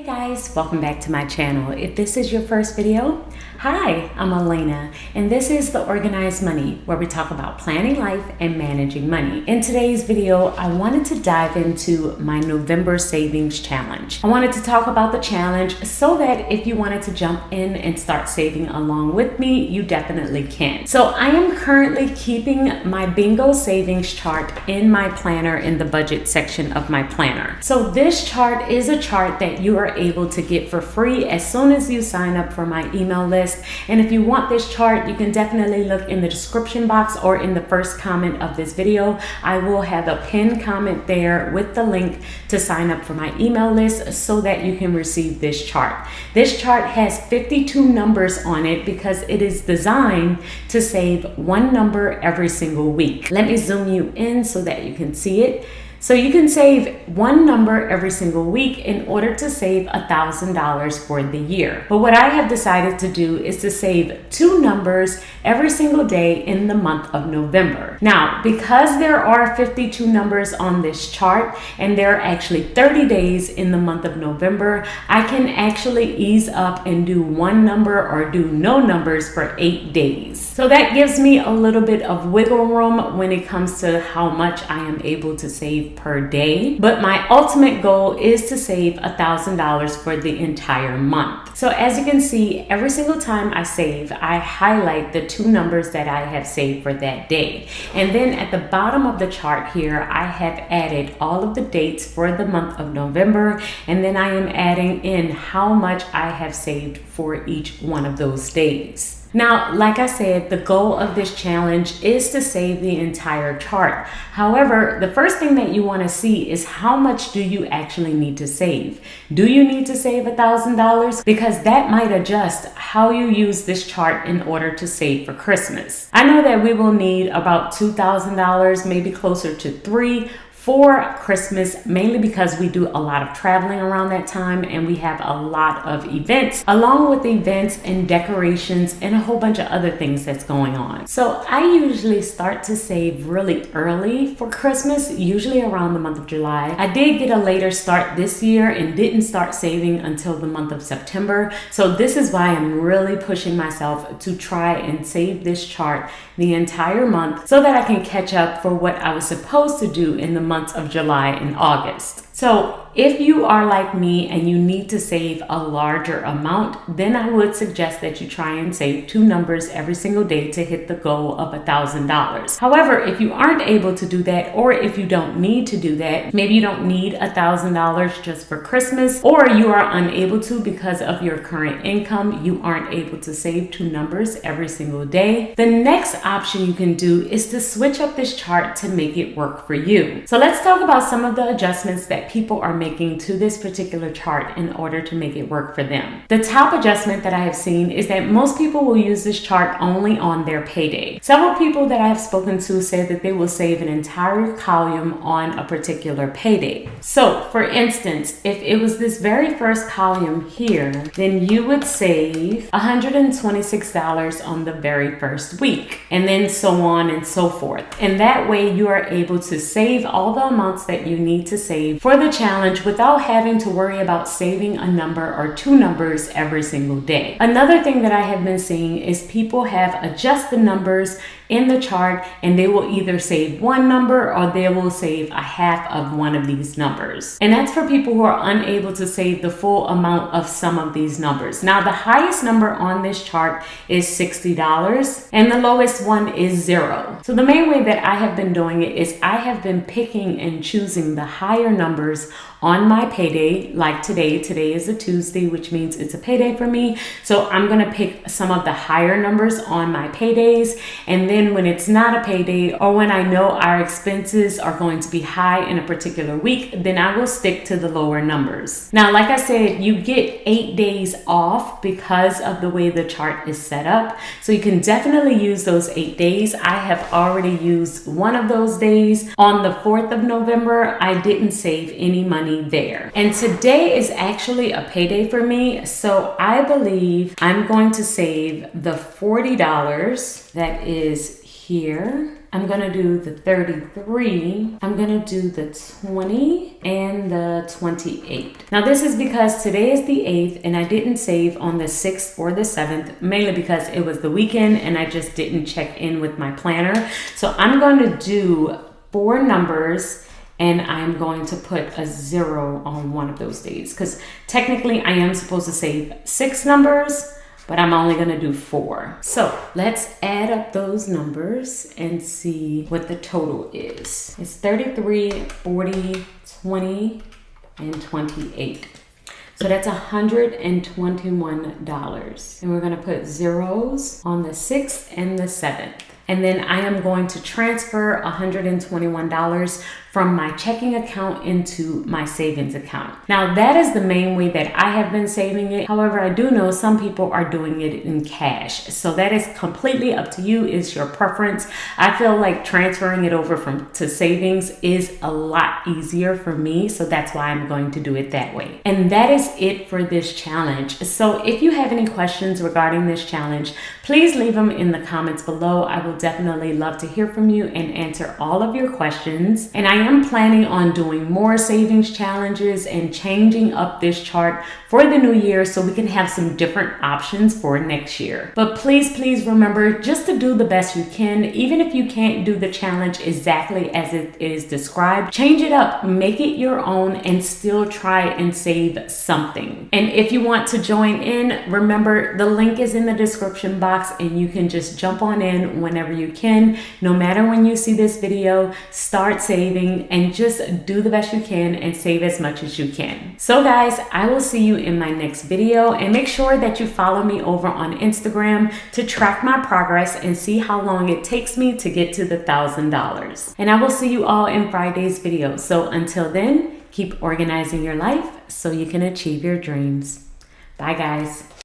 Hey guys, welcome back to my channel. If this is your first video, hi, I'm Alaina, and this is The Organized Money, where we talk about planning life and managing money. In today's video, I wanted to dive into my November savings challenge. I wanted to talk about the challenge so that if you wanted to jump in and start saving along with me, you definitely can. So I am currently keeping my bingo savings chart in my planner in the budget section of my planner. So this chart is a chart that you are able to get for free as soon as you sign up for my email list. And if you want this chart, you can definitely look in the description box or in the first comment of this video. I will have a pinned comment there with the link to sign up for my email list so that you can receive this chart. This chart has 52 numbers on it because it is designed to save one number every single week. Let me zoom you in so that you can see it. So you can save one number every single week in order to save $1,000 for the year. But what I have decided to do is to save two numbers every single day in the month of November. Now, because there are 52 numbers on this chart and there are actually 30 days in the month of November, I can actually ease up and do one number or do no numbers for 8 days. So that gives me a little bit of wiggle room when it comes to how much I am able to save per day, but my ultimate goal is to save $1,000 for the entire month. So as you can see, every single time I save, I highlight the two numbers that I have saved for that day. And then at the bottom of the chart here, I have added all of the dates for the month of November, and then I am adding in how much I have saved for each one of those days. Now, like I said, the goal of this challenge is to save the entire chart. However, the first thing that you want to see is how much do you actually need to save? Do you need to save $1,000? Because that might adjust how you use this chart in order to save for Christmas. I know that we will need about $2,000, maybe closer to $3,000 for Christmas, mainly because we do a lot of traveling around that time and we have a lot of events, along with events and decorations and a whole bunch of other things that's going on. So I usually start to save really early for Christmas, usually around the month of July. I did get a later start this year and didn't start saving until the month of September. So this is why I'm really pushing myself to try and save this chart the entire month so that I can catch up for what I was supposed to do in the months of July and August. So if you are like me and you need to save a larger amount, then I would suggest that you try and save two numbers every single day to hit the goal of $1,000. However, if you aren't able to do that, or if you don't need to do that, maybe you don't need $1,000 just for Christmas, or you are unable to because of your current income, you aren't able to save two numbers every single day, the next option you can do is to switch up this chart to make it work for you. So let's talk about some of the adjustments that people are making to this particular chart in order to make it work for them. The top adjustment that I have seen is that most people will use this chart only on their payday. Several people that I have spoken to say that they will save an entire column on a particular payday. So for instance, if it was this very first column here, then you would save $126 on the very first week, and then so on and so forth. And that way you are able to save all the amounts that you need to save for the challenge without having to worry about saving a number or two numbers every single day. Another thing that I have been seeing is people have adjusted the numbers in the chart and they will either save one number or they will save a half of one of these numbers. And that's for people who are unable to save the full amount of some of these numbers. Now, the highest number on this chart is $60 and the lowest one is 0. So the main way that I have been doing it is I have been picking and choosing the higher numbers on my payday. Like today is a Tuesday, which means it's a payday for me. So I'm gonna pick some of the higher numbers on my paydays. And then when it's not a payday or when I know our expenses are going to be high in a particular week, then I will stick to the lower numbers. Now, like I said, you get 8 days off because of the way the chart is set up. So you can definitely use those 8 days. I have already used one of those days. On the 4th of November, I didn't save any money there. And today is actually a payday for me. So I believe I'm going to save the $40 that is here I'm gonna do the 33, I'm gonna do the 20, and the 28. Now this is because today is the 8th and I didn't save on the 6th or the 7th, mainly because it was the weekend and I just didn't check in with my planner. So I'm going to do 4 numbers and I'm going to put a 0 on one of those days because technically I am supposed to save 6 numbers, but I'm only gonna do 4. So let's add up those numbers and see what the total is. It's 33, 40, 20, and 28. So that's $121. And we're gonna put zeros on the 6th and the 7th. And then I am going to transfer $121 from my checking account into my savings account. Now that is the main way that I have been saving it. However, I do know some people are doing it in cash. So that is completely up to you, it's your preference. I feel like transferring it over to savings is a lot easier for me. So that's why I'm going to do it that way. And that is it for this challenge. So if you have any questions regarding this challenge, please leave them in the comments below. I will definitely love to hear from you and answer all of your questions. And I am planning on doing more savings challenges and changing up this chart for the new year so we can have some different options for next year. But please remember just to do the best you can. Even if you can't do the challenge exactly as it is described, change it up, make it your own, and still try and save something. And if you want to join in, remember the link is in the description box and you can just jump on in whenever you can. No matter when you see this video, start saving and just do the best you can and save as much as you can. So guys, I will see you in my next video, and make sure that you follow me over on Instagram to track my progress and see how long it takes me to get to the $1,000. And I will see you all in Friday's video. So until then, keep organizing your life so you can achieve your dreams. Bye guys.